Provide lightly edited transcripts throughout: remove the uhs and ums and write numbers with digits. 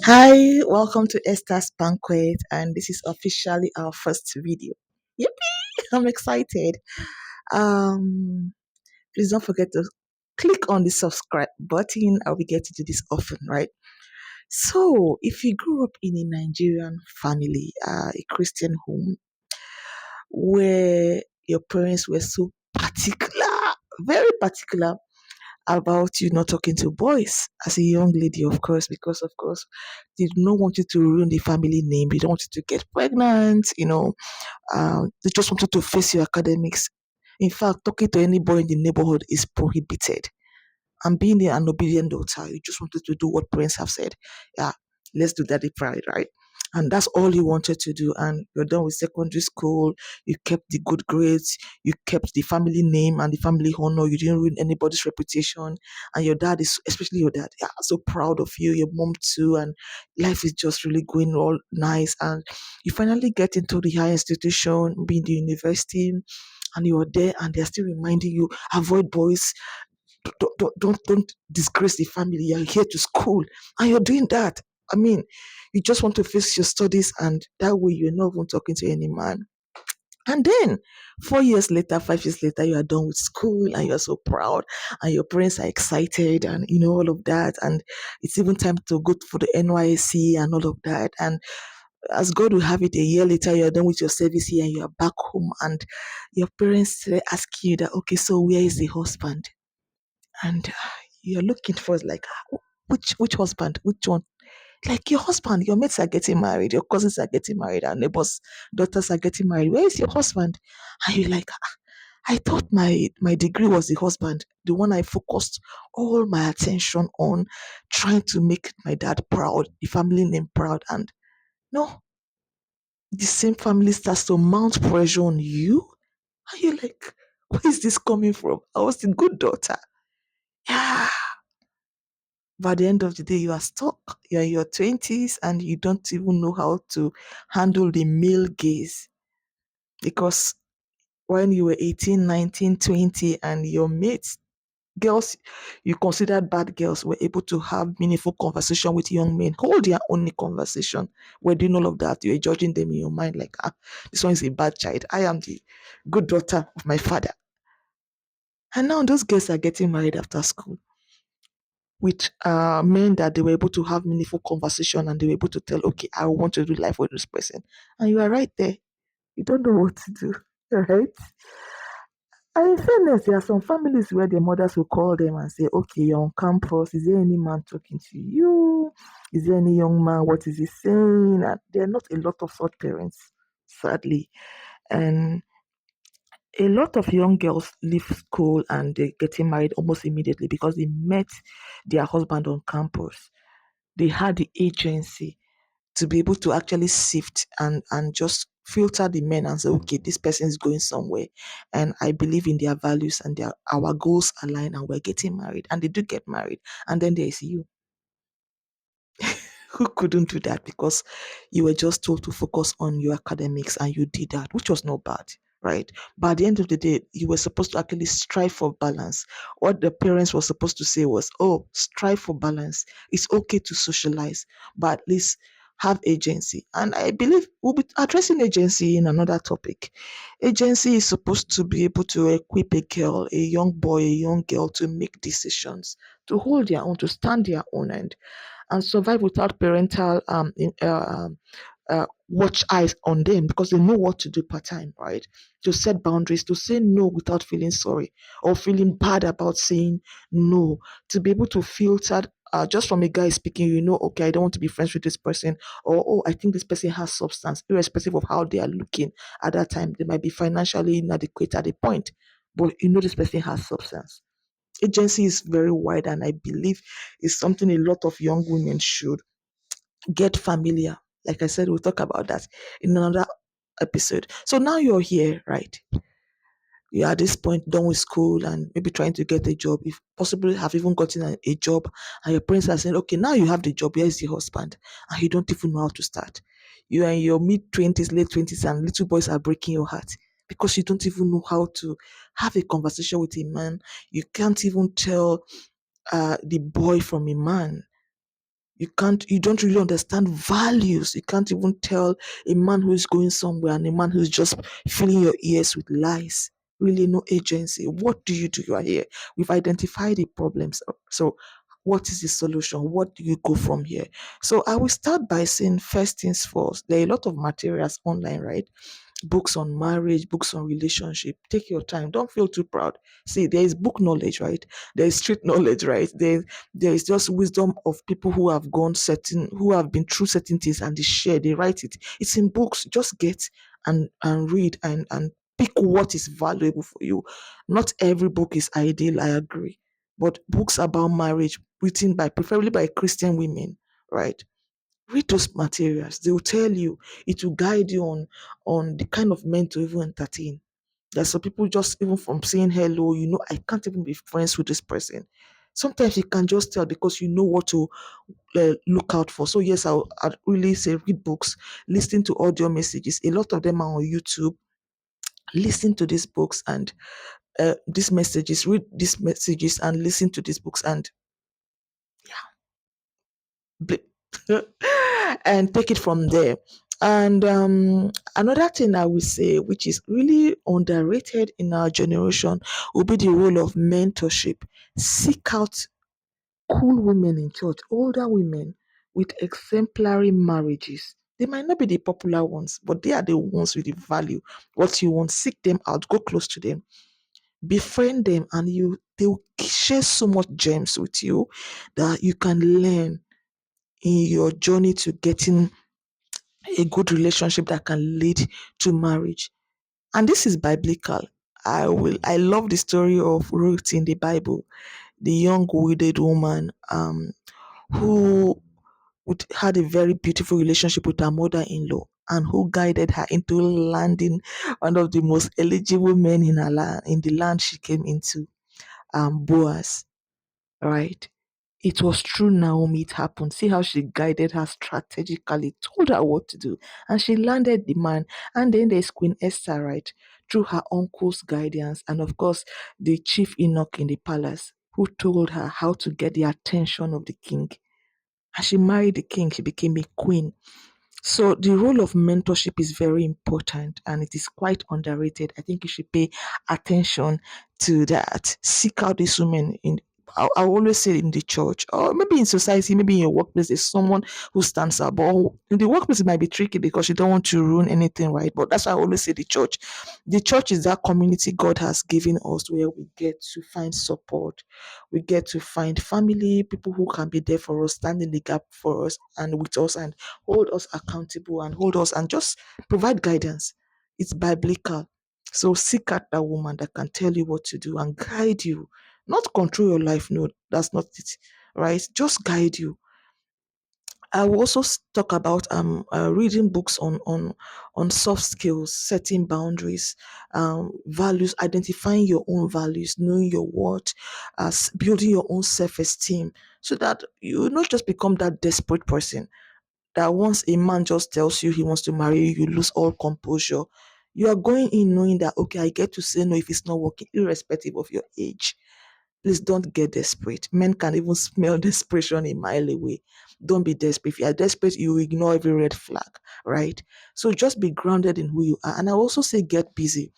Hi, welcome to Esther's Banquet, and this is officially our first video. Yippee! I'm excited. Um, Please don't forget to click on the subscribe button. I'll be getting to this often, right? So, if you grew up in a Nigerian family, a Christian home, where your parents were so particular, very particular about you not talking to boys as a young lady, of course, because of course they do not want you to ruin the family name. They don't want you to get pregnant, they just want you to face your academics. In fact, talking to any boy in the neighborhood is prohibited. And being an obedient daughter, you just wanted to do what parents have said. Yeah, let's do daddy pride, right? And that's all you wanted to do. And you're done with secondary school. You kept the good grades. You kept the family name and the family honor. You didn't ruin anybody's reputation. And your dad is, especially your dad, yeah, so proud of you. Your mom too. And life is just really going all nice. And you finally get into the higher institution, being the university, and you're there, and they're still reminding you avoid boys, don't disgrace the family. You're here to school and you're doing that. I mean, you just want to face your studies, and that way you're not even talking to any man. And then 4 years later, 5 years later, you are done with school and you're so proud, and your parents are excited, and all of that. And it's even time to go for the NYSC and all of that. And as God will have it, a year later, you're done with your service here and you're back home, and your parents ask you that, okay, so where is the husband? And you're looking for like, which husband, which one? Like your husband, your mates are getting married, your cousins are getting married, our neighbors' daughters are getting married. Where is your husband? And you're like, I thought my degree was the husband, the one I focused all my attention on, trying to make my dad proud, the family name proud. And no, the same family starts to mount pressure on you. And you're like, where is this coming from? I was the good daughter. Yeah. But at the end of the day, you are stuck. You're in your 20s and you don't even know how to handle the male gaze. Because when you were 18, 19, 20, and your mates, girls you considered bad girls, were able to have meaningful conversation with young men, hold their only conversation. We're doing all of that. You're judging them in your mind like, this one is a bad child. I am the good daughter of my father. And now those girls are getting married after school with men that they were able to have meaningful conversation, and they were able to tell, okay, I want to do life with this person. And you are right there. You don't know what to do. Right? And in fairness, there are some families where their mothers will call them and say, okay, you're on campus. Is there any man talking to you? Is there any young man? What is he saying? And there are not a lot of such parents, sadly. And a lot of young girls leave school and they're getting married almost immediately because they met their husband on campus. They had the agency to be able to actually sift and just filter the men and say, okay, this person is going somewhere, and I believe in their values, and our goals align, and we're getting married, and they do get married. And then there is you who couldn't do that because you were just told to focus on your academics, and you did that, which was not bad, right? But at the end of the day, you were supposed to actually strive for balance. What the parents were supposed to say was, oh, strive for balance. It's okay to socialize, but at least have agency. And I believe we'll be addressing agency in another topic. Agency is supposed to be able to equip a girl, a young boy, a young girl, to make decisions, to hold their own, to stand their own, and survive without parental watch eyes on them, because they know what to do part time, right? To set boundaries, to say no without feeling sorry or feeling bad about saying no, to be able to filter. Just from a guy speaking, okay, I don't want to be friends with this person, or oh, I think this person has substance, irrespective of how they are looking at that time. They might be financially inadequate at a point, but this person has substance. Agency is very wide, and I believe is something a lot of young women should get familiar. Like I said, we'll talk about that in another episode. So now you're here, right? You're at this point done with school and maybe trying to get a job. If possibly have even gotten a job, and your parents are saying, okay, now you have the job, here's your husband, and you don't even know how to start. You are in your mid 20s, late 20s, and little boys are breaking your heart because you don't even know how to have a conversation with a man. You can't even tell the boy from a man. You don't really understand values. You can't even tell a man who is going somewhere and a man who's just filling your ears with lies. Really, no agency. What do? You are here. We've identified the problems. So, what is the solution? What do you go from here? So, I will start by saying first things first. There are a lot of materials online, right? Books on marriage, books on relationship. Take your time. Don't feel too proud. See, there is book knowledge, right? There is street knowledge, right? There is just wisdom of people who have been through certain things and they share, they write it. It's in books. Just get and read and pick what is valuable for you. Not every book is ideal, I agree. But books about marriage written by preferably by Christian women, right? Read those materials. They will tell you, it will guide you on the kind of men to even entertain. There's some people just even from saying hello, I can't even be friends with this person. Sometimes you can just tell because you know what to look out for. So yes, I'd really say read books, listen to audio messages. A lot of them are on YouTube. Listen to these books and these messages. Read these messages and listen to these books and bl- and take it from there. And another thing I would say, which is really underrated in our generation, will be the role of mentorship. Seek out cool women in church, older women with exemplary marriages. They might not be the popular ones, but they are the ones with the value. What you want, seek them out, go close to them, befriend them, and they will share so much gems with you that you can learn in your journey to getting a good relationship that can lead to marriage. And this is biblical. I love the story of Ruth in the Bible, the young widowed woman who had a very beautiful relationship with her mother-in-law and who guided her into landing one of the most eligible men in her land, in the land she came into, Boaz, right? It was through Naomi it happened. See how she guided her strategically, told her what to do, and she landed the man. And then there's Queen Esther, right? Through her uncle's guidance, and of course, the chief eunuch in the palace, who told her how to get the attention of the king. And she married the king, she became a queen. So the role of mentorship is very important and it is quite underrated. I think you should pay attention to that. Seek out these women I always say in the church or maybe in society, maybe in your workplace, there's someone who stands up. But in the workplace, it might be tricky because you don't want to ruin anything, right? But that's why I always say the church. The church is that community God has given us where we get to find support. We get to find family, people who can be there for us, stand in the gap for us and with us and hold us accountable and hold us and just provide guidance. It's biblical. So seek out that woman that can tell you what to do and guide you, not control your life. No, that's not it, right? Just guide you. I will also talk about reading books on soft skills, setting boundaries, values, identifying your own values, knowing your worth, building your own self-esteem, so that you not just become that desperate person that once a man just tells you he wants to marry you, you lose all composure. You are going in knowing that, okay, I get to say no if it's not working, irrespective of your age. Please don't get desperate. Men can even smell desperation a mile away. Don't be desperate. If you are desperate, you ignore every red flag, right? So just be grounded in who you are. And I also say get busy.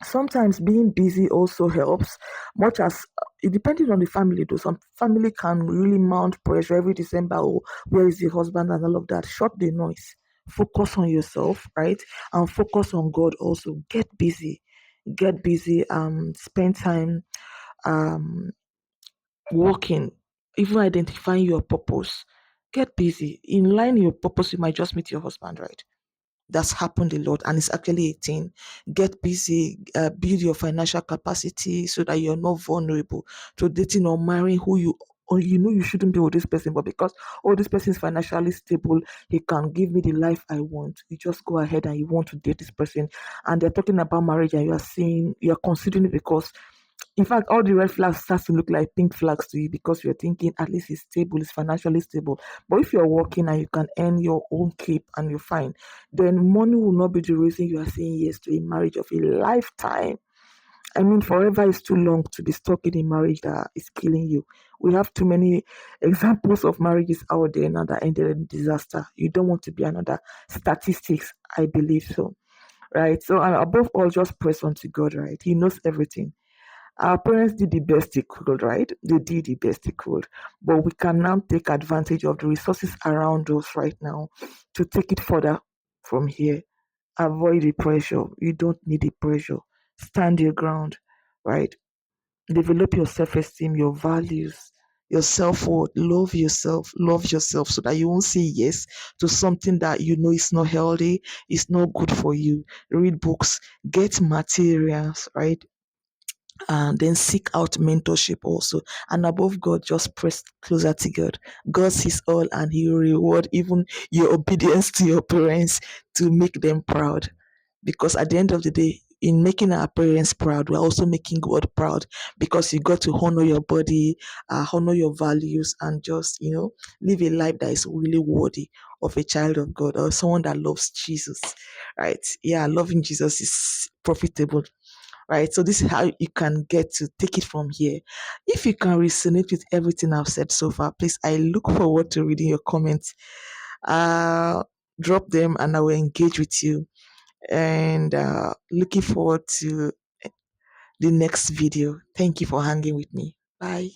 Sometimes being busy also helps, much as it depending on the family though. Some family can really mount pressure every December. Oh, where is the husband and all of that? Shut the noise. Focus on yourself, right? And focus on God also. Get busy. Get busy. Spend time um working, even identifying your purpose. Get busy. In line your purpose, you might just meet your husband, right? That's happened a lot and it's actually a thing. Get busy, build your financial capacity so that you're not vulnerable to dating or marrying who you or you shouldn't be with this person, but because this person is financially stable, he can give me the life I want. You just go ahead and you want to date this person, and they're talking about marriage, and you're considering it because in fact, all the red flags start to look like pink flags to you because you're thinking at least it's stable, it's financially stable. But if you're working and you can earn your own keep and you're fine, then money will not be the reason you are saying yes to a marriage of a lifetime. I mean, forever is too long to be stuck in a marriage that is killing you. We have too many examples of marriages out there now that ended in disaster. You don't want to be another statistics, I believe so. Right. So, and above all, just press on to God, right? He knows everything. Our parents did the best they could, right? They did the best they could. But we can now take advantage of the resources around us right now to take it further from here. Avoid the pressure. You don't need the pressure. Stand your ground, right? Develop your self-esteem, your values, your self-worth. Love yourself so that you won't say yes to something that you know is not healthy, it's not good for you. Read books, get materials, right? And then seek out mentorship also. And above God, just press closer to God. God sees all and He will reward even your obedience to your parents to make them proud. Because at the end of the day, in making our parents proud, we're also making God proud because you got to honor your body, honor your values, and just, live a life that is really worthy of a child of God or someone that loves Jesus, right? Yeah, loving Jesus is profitable, right? So this is how you can get to take it from here. If you can resonate with everything I've said so far, please, I look forward to reading your comments. Uh, Drop them and I will engage with you. And looking forward to the next video. Thank you for hanging with me. Bye.